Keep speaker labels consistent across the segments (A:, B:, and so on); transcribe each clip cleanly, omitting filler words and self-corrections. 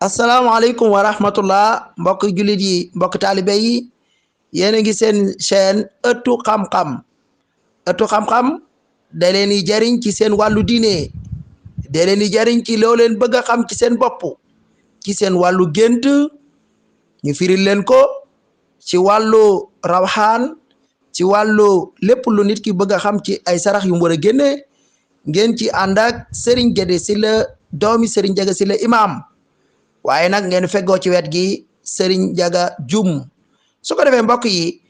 A: asalaamaaleykum wa rahmatullah mbokk jullit yi mbokk taalibe yi yéen a ngi seen chaîne ëttu xam-xam ëttu xam-xam da leen di jariñ ci seen wàllu diine da leen di jariñ ci loo leen bëgg a xam ci seen bopp ci seen wàllu gént ñu firil leen ko ci wàllu rawxaan ci wàllu lépp lu nit ki bëgg a xam ci ay sarax yu mu war a génne ngeen ci ànd ak Serigne Guédé Sylla doomi Serigne Ndiaga Sylla imam waaye nag ngeen feggoo ci wet gi Serigne Ndiaga Dioum su ko defee mbokk yi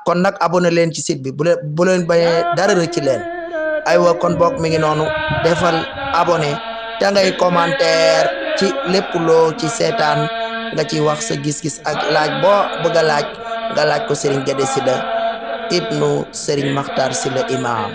A: kon nag abonné leen ci site bi bu leen bañee dara rëcc leen aywa kon bokk mi ngi noonu defal abonné te ngay commentaire ci lépp loo ci seetaan nga ci wax sa gis-gis ak laaj boo bëgg a laaj nga laaj ko Serigne Guédé Sylla ibnu Serigne Makhtar Sylla imam